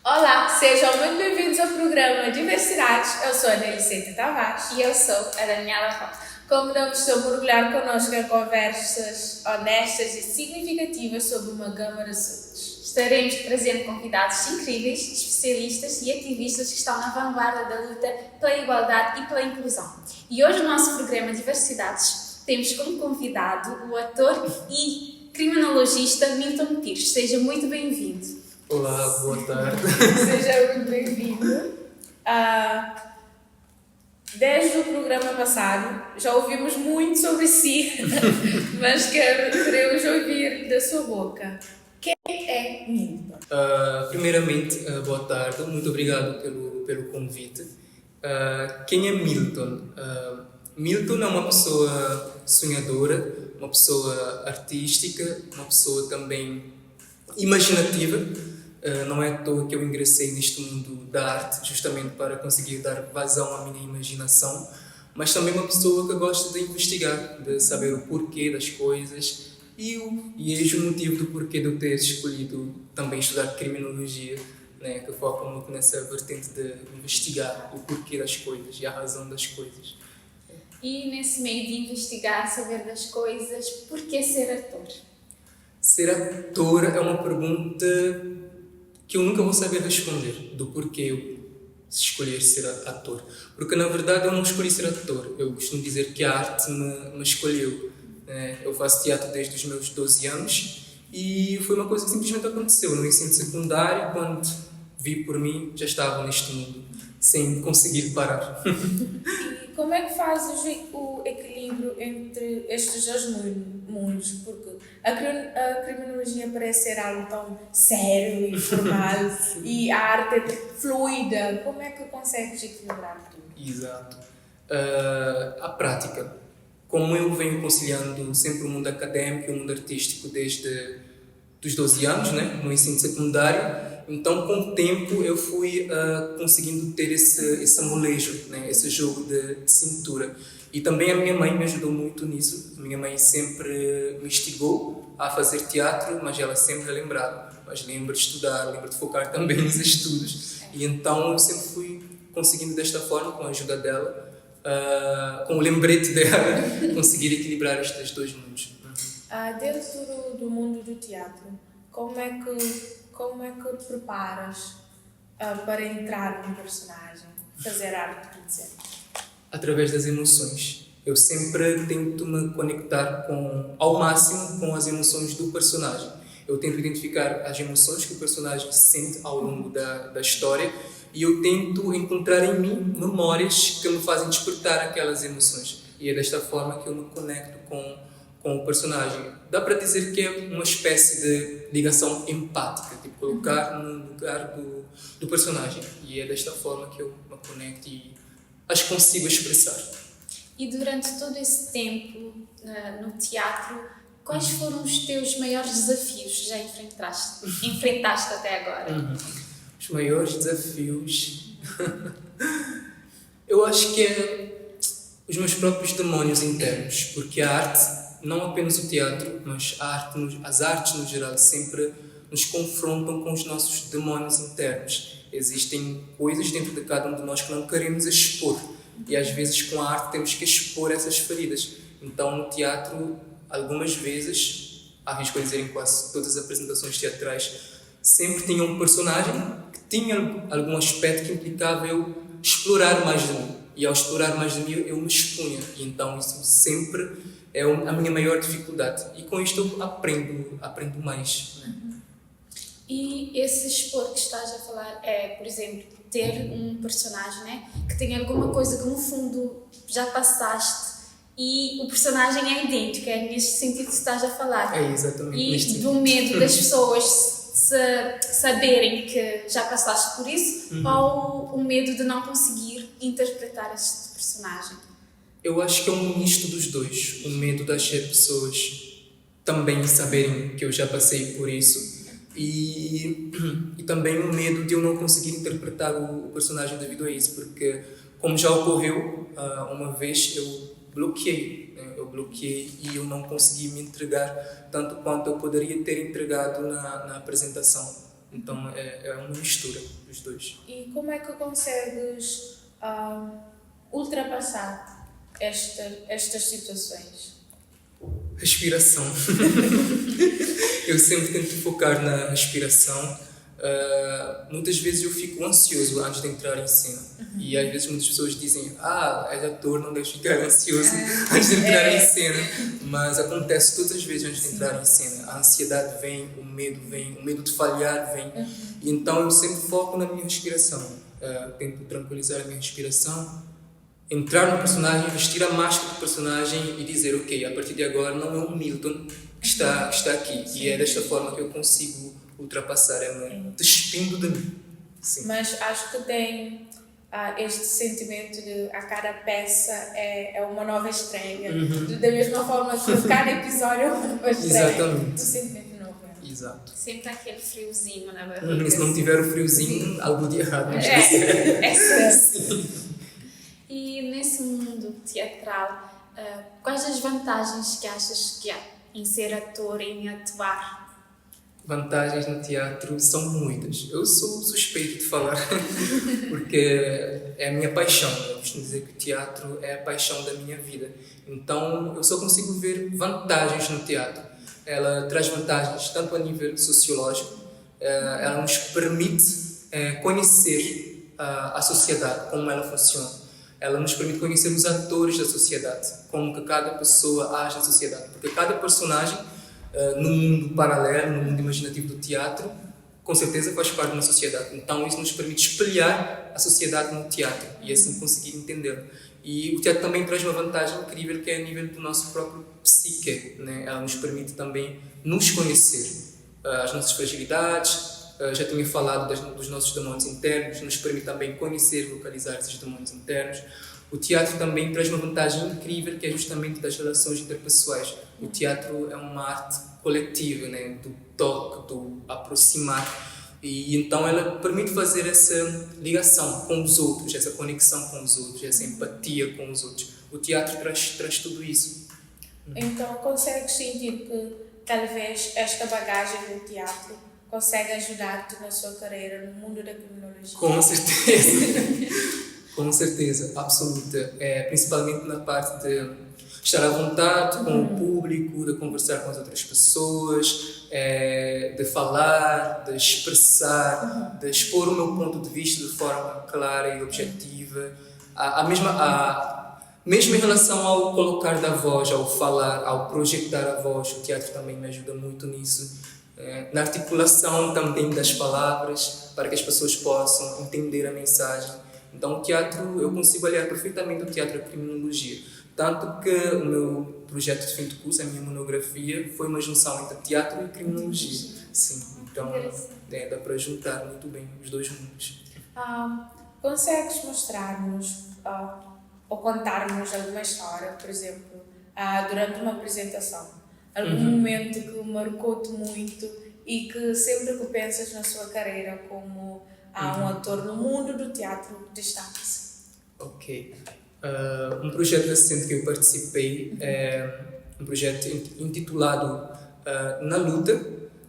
Olá, sejam muito bem-vindos ao programa Diversidades. Eu sou a Nelicente Tavares. E eu sou a Daniela Rosa. Convidamos-te a mergulhar connosco em conversas honestas e significativas sobre uma gama de assuntos. Estaremos trazendo convidados incríveis, especialistas e ativistas que estão na vanguarda da luta pela igualdade e pela inclusão. E hoje no nosso programa Diversidades temos como convidado o ator e criminologista Milton Pires. Seja muito bem-vindo. Olá, boa tarde. Seja muito bem-vindo. Desde o programa passado já ouvimos muito sobre si, mas queremos ouvir da sua boca. Quem é Milton? Primeiramente, boa tarde, muito obrigado pelo convite. Quem é Milton? Milton é uma pessoa sonhadora, uma pessoa artística, uma pessoa também imaginativa. Não é à toa que eu ingressei neste mundo da arte justamente para conseguir dar vazão à minha imaginação, mas também uma pessoa que gosta de investigar, de saber o porquê das coisas e eis o motivo do porquê de eu ter escolhido também estudar criminologia, né, que foca muito nessa vertente de investigar o porquê das coisas e a razão das coisas. E nesse meio de investigar, saber das coisas, por que ser ator? Ser ator é uma pergunta que eu nunca vou saber responder, do porquê eu escolher ser ator. Porque, na verdade, eu não escolhi ser ator. Eu costumo dizer que a arte me escolheu. Eu faço teatro desde os meus 12 anos e foi uma coisa que simplesmente aconteceu. No ensino secundário, quando vi por mim, já estava neste mundo, sem conseguir parar. E como é que fazes o equilíbrio entre estes dois mundos? Porque a criminologia parece ser algo tão sério e formal e a arte é fluida. Como é que consegues equilibrar tudo? Exato. A prática. Como eu venho conciliando sempre o mundo académico e o mundo artístico desde os 12 anos, né, no ensino secundário, então com o tempo eu fui conseguindo ter esse molejo, né, esse jogo de cintura. E também a minha mãe me ajudou muito nisso. A minha mãe sempre me instigou a fazer teatro, mas ela sempre lembrava, mas lembra de estudar, lembra de focar também nos estudos. E então eu sempre fui conseguindo desta forma, com a ajuda dela, com o lembrete dela, conseguir equilibrar estes dois mundos. Dentro do mundo do teatro, como é que preparas para entrar num personagem, fazer arte, por exemplo? Através das emoções. Eu sempre tento me conectar ao máximo com as emoções do personagem. Eu tento identificar as emoções que o personagem sente ao longo da história e eu tento encontrar em mim memórias que me fazem despertar aquelas emoções. E é desta forma que eu me conecto com o personagem. Dá para dizer que é uma espécie de ligação empática, tipo colocar no lugar do personagem. E é desta forma que eu me conecto e as consigo expressar. E durante todo esse tempo no teatro, quais foram os teus maiores desafios que já enfrentaste até agora? Os maiores desafios... eu acho que é os meus próprios demónios internos, porque a arte, não apenas o teatro, mas as artes no geral, sempre nos confrontam com os nossos demónios internos. Existem coisas dentro de cada um de nós que não queremos expor e às vezes com a arte temos que expor essas feridas. Então no teatro, algumas vezes, arrisco a dizer em quase todas as apresentações teatrais, sempre tinha um personagem que tinha algum aspecto que implicava eu explorar mais de mim. E ao explorar mais de mim eu me expunha. E então isso sempre é a minha maior dificuldade. E com isto eu aprendo mais. Né? E esse expor que estás a falar é, por exemplo, ter um personagem, né, que tem alguma coisa que no fundo já passaste e o personagem é idêntico, é neste sentido que estás a falar. É exatamente. E do medo das pessoas saberem que já passaste por isso, ou o medo de não conseguir interpretar este personagem? Eu acho que é um misto dos dois. O medo das pessoas também saberem que eu já passei por isso e também o medo de eu não conseguir interpretar o personagem devido a isso, porque como já ocorreu uma vez, eu bloqueei e eu não consegui me entregar tanto quanto eu poderia ter entregado na apresentação. Então é uma mistura dos dois. E como é que consegues ultrapassar estas situações? Respiração. Eu sempre tento focar na respiração. Muitas vezes eu fico ansioso antes de entrar em cena. E às vezes muitas pessoas dizem: és ator, não deves ficar ansioso antes de entrar em cena. Mas acontece todas as vezes antes de entrar em cena. A ansiedade vem, o medo de falhar vem. E então eu sempre foco na minha respiração. Tento tranquilizar a minha respiração, entrar no personagem, vestir a máscara do personagem e dizer: ok, a partir de agora não é o Milton que está aqui. E é desta forma que eu consigo ultrapassar, despindo de mim. Sim. Mas acho que tem este sentimento de a cada peça é uma nova estreia. Da mesma forma que cada episódio é uma nova estreia. Exatamente. Do sentimento novo. Exato. Sempre aquele friozinho na barriga. Se não tiver o friozinho, algo de errado. É certo. E nesse mundo teatral, quais as vantagens que achas que há em ser ator, em atuar? Vantagens no teatro são muitas. Eu sou suspeito de falar, porque é a minha paixão. Eu costumo dizer que o teatro é a paixão da minha vida. Então, eu só consigo ver vantagens no teatro. Ela traz vantagens tanto a nível sociológico, ela nos permite conhecer a sociedade, como ela funciona. Ela nos permite conhecer os atores da sociedade, como que cada pessoa age na sociedade. Porque cada personagem, no mundo paralelo, no mundo imaginativo do teatro, com certeza faz parte de uma sociedade. Então isso nos permite espelhar a sociedade no teatro e assim conseguir entendê-la. E o teatro também traz uma vantagem incrível que é a nível do nosso próprio psique, né? Ela nos permite também nos conhecer, as nossas fragilidades. Já tinha falado dos nossos demônios internos, nos permite também conhecer, localizar esses demônios internos. O teatro também traz uma vantagem incrível que é justamente das relações interpessoais. O teatro é uma arte coletiva, né? Do toque, do aproximar. E então ela permite fazer essa ligação com os outros, essa conexão com os outros, essa empatia com os outros. O teatro traz tudo isso. Então consegues sentir que talvez esta bagagem do teatro consegue ajudar-te na sua carreira no mundo da criminologia? Com certeza. Com certeza, absoluta. Principalmente na parte de estar à vontade com o público, de conversar com as outras pessoas, de falar, de expressar, de expor o meu ponto de vista de forma clara e objetiva. Mesmo em relação ao colocar da voz, ao falar, ao projetar a voz, o teatro também me ajuda muito nisso. Na articulação também das palavras, para que as pessoas possam entender a mensagem. Então, o teatro, eu consigo aliar perfeitamente o teatro à criminologia. Tanto que o meu projeto de fim de curso, a minha monografia, foi uma junção entre teatro e criminologia. Sim, então dá para juntar muito bem os dois mundos. Consegues mostrar-nos ou contar-nos alguma história, por exemplo, durante uma apresentação? Algum momento que marcou-te muito e que sempre que pensas na sua carreira como um ator no mundo do teatro destaca-se? Ok. Um projeto recente que eu participei é um projeto intitulado Na Luta,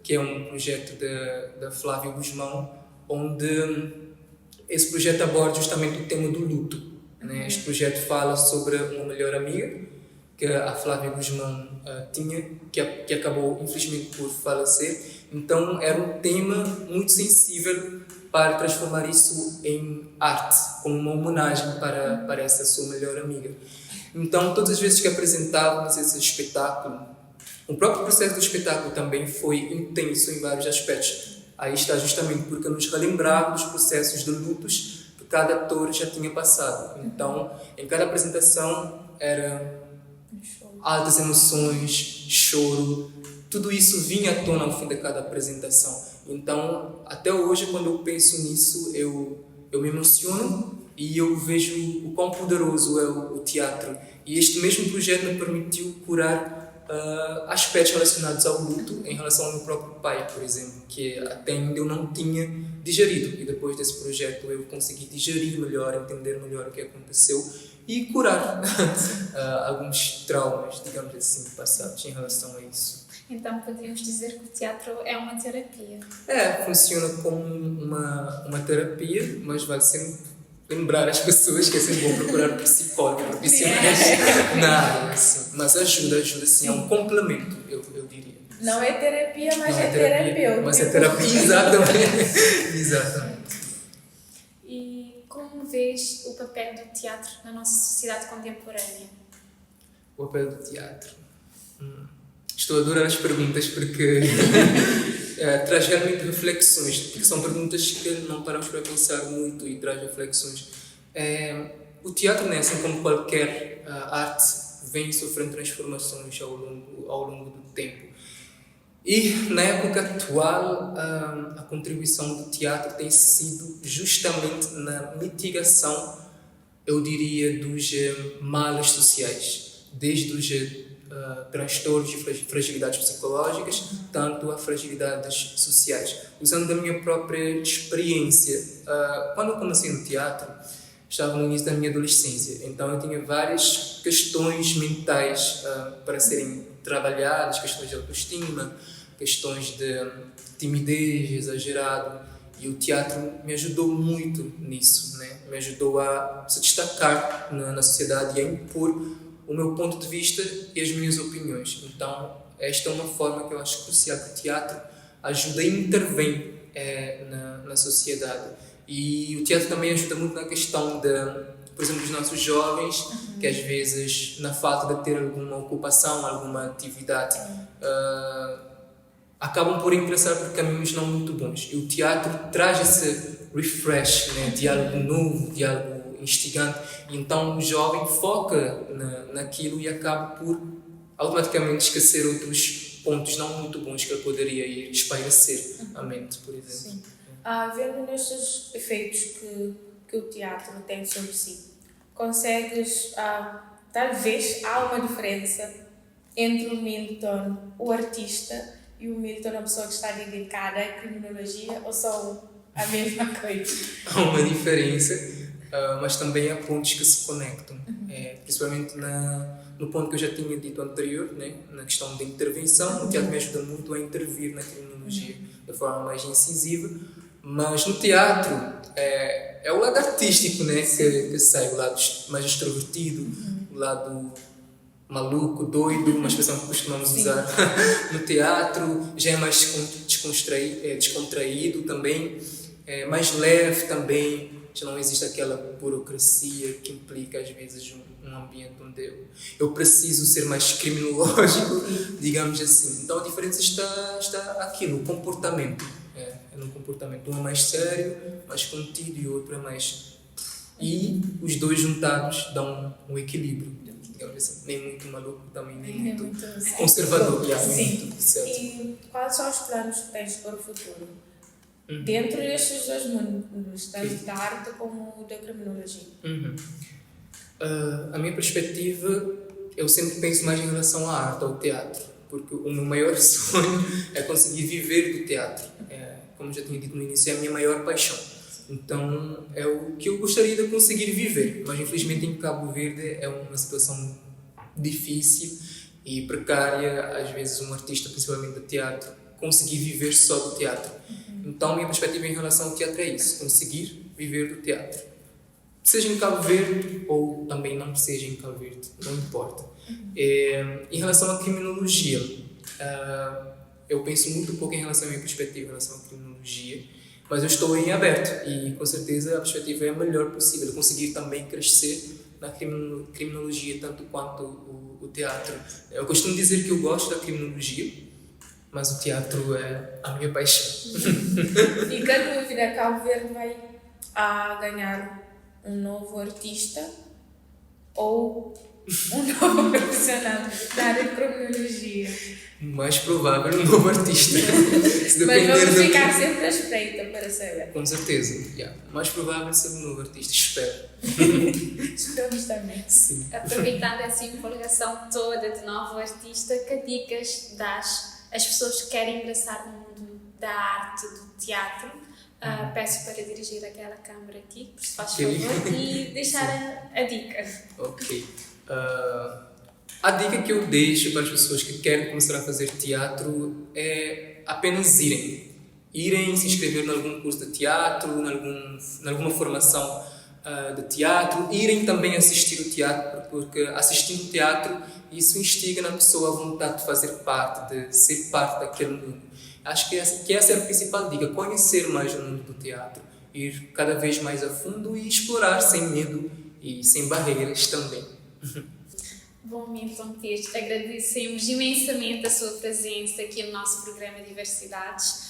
que é um projeto da Flávia Guzmão, onde esse projeto aborda justamente o tema do luto. Né? Este projeto fala sobre uma melhor amiga que a Flávia Guzmão tinha, que acabou infelizmente por falecer. Então era um tema muito sensível para transformar isso em arte, como uma homenagem para essa sua melhor amiga. Então, todas as vezes que apresentávamos esse espetáculo, o próprio processo do espetáculo também foi intenso em vários aspectos. Aí está justamente porque nos relembrava dos processos de lutos que cada ator já tinha passado. Então, em cada apresentação era altas emoções, choro, tudo isso vinha à tona ao fim de cada apresentação. Então, até hoje, quando eu penso nisso, eu me emociono e eu vejo o quão poderoso é o teatro. E este mesmo projeto me permitiu curar aspectos relacionados ao luto em relação ao meu próprio pai, por exemplo, que até ainda eu não tinha digerido. E depois desse projeto eu consegui digerir melhor, entender melhor o que aconteceu e curar alguns traumas, digamos assim, passados em relação a isso. Então podemos dizer que o teatro é uma terapia. Funciona como uma terapia, mas vale sempre lembrar as pessoas que é sempre bom procurar psicólogos profissionais na área, assim. Mas ajuda sim, é um complemento, eu diria. Não é terapia, mas Não é terapêutico. mas é terapia, exatamente. Exatamente. E como vês o papel do teatro na nossa sociedade contemporânea? O papel do teatro. Estou a adorar as perguntas porque traz realmente reflexões, porque são perguntas que não paramos para pensar muito e traz reflexões. O teatro, né, assim como qualquer arte, vem sofrendo transformações ao longo do tempo. E na época atual, a contribuição do teatro tem sido justamente na mitigação, eu diria, dos males sociais, desde os transtornos e fragilidades psicológicas, tanto a fragilidades sociais. Usando da minha própria experiência, quando eu comecei no teatro, estava no início da minha adolescência, então eu tinha várias questões mentais para serem trabalhadas, questões de autoestima, questões de timidez exagerado, e o teatro me ajudou muito nisso, né? Me ajudou a se destacar na sociedade e a impor o meu ponto de vista e as minhas opiniões. Então, esta é uma forma que eu acho crucial, que o teatro ajuda e intervém na sociedade. E o teatro também ajuda muito na questão por exemplo, dos nossos jovens, que às vezes, na falta de ter alguma ocupação, alguma atividade, acabam por ingressar por caminhos não muito bons. E o teatro traz esse refresh, né, de algo novo, de algo instigante. Então o jovem foca naquilo e acaba por automaticamente esquecer outros pontos não muito bons que ele poderia ir espairecer a mente, por exemplo. Sim. Vendo nestes efeitos que o teatro tem sobre si, consegues, talvez há uma diferença entre o Milton, o artista, e o Milton, a pessoa que está dedicada à criminologia, ou são a mesma coisa? Há uma diferença, mas também há pontos que se conectam, principalmente no ponto que eu já tinha dito anterior, né? Na questão da intervenção. O teatro me ajuda muito a intervir na criminologia de forma mais incisiva, mas no teatro é o lado artístico, né? que sai, o lado mais extrovertido, o lado maluco, doido, uma expressão que costumamos usar no teatro. Já é mais descontraído também, mais leve também. Já não existe aquela burocracia que implica às vezes um ambiente onde eu preciso ser mais criminológico, digamos assim. Então a diferença está aqui no comportamento. No comportamento, um é mais sério, mais contido, e o outro é mais... E os dois juntados dão um equilíbrio, digamos assim. Nem muito maluco também, nem muito conservador. Sim. E quais são os planos que tens para o futuro? Dentro destes dois mundos, tanto da arte como da criminologia? A minha perspectiva, eu sempre penso mais em relação à arte, ao teatro, porque o meu maior sonho é conseguir viver do teatro. Como já tinha dito no início, é a minha maior paixão. Então, é o que eu gostaria de conseguir viver, mas infelizmente em Cabo Verde é uma situação difícil e precária. Às vezes um artista, principalmente de teatro, conseguir viver só do teatro. Então, a minha perspectiva em relação ao teatro é isso: conseguir viver do teatro. Seja em Cabo Verde ou também não seja em Cabo Verde, não importa. Em relação à criminologia, eu penso muito pouco em relação à minha perspectiva em relação à criminologia, mas eu estou em aberto e com certeza a perspectiva é a melhor possível, conseguir também crescer na criminologia tanto quanto o teatro. Eu costumo dizer que eu gosto da criminologia, mas o teatro é a minha paixão. Fica a dúvida: Cabo Verde vai ganhar um novo artista ou um novo profissional da área de criminologia? Mais provável um novo artista. Se Mas vamos depender ficar sempre à espreita para saber. Com certeza. Mais provável ser um novo artista, espero. Esperamos também. Sim. Aproveitando essa empolgação toda de novo artista, que dicas dás às pessoas que querem ingressar no mundo da arte, do teatro? Peço para dirigir aquela câmera aqui, por se faz favor, e deixar a dica. Ok. A dica que eu deixo para as pessoas que querem começar a fazer teatro é apenas irem. Irem se inscrever em algum curso de teatro, em alguma formação de teatro. Irem também assistir o teatro, porque assistindo teatro, isso instiga na pessoa a vontade de fazer parte, de ser parte daquele mundo. Acho que essa é a principal dica, conhecer mais o mundo do teatro. Ir cada vez mais a fundo e explorar sem medo e sem barreiras também. Bom, Milton Pires, agradecemos imensamente a sua presença aqui no nosso programa Diversidades.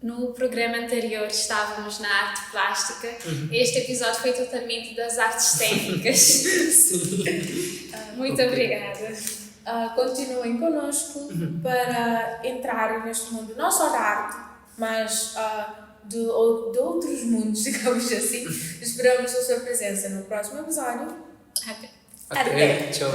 No programa anterior estávamos na arte plástica. Este episódio foi totalmente das artes técnicas. Sim. Muito obrigada. Continuem connosco para entrar neste mundo, não só da arte, mas de outros mundos, digamos assim. Esperamos a sua presença no próximo episódio. Até. Tchau.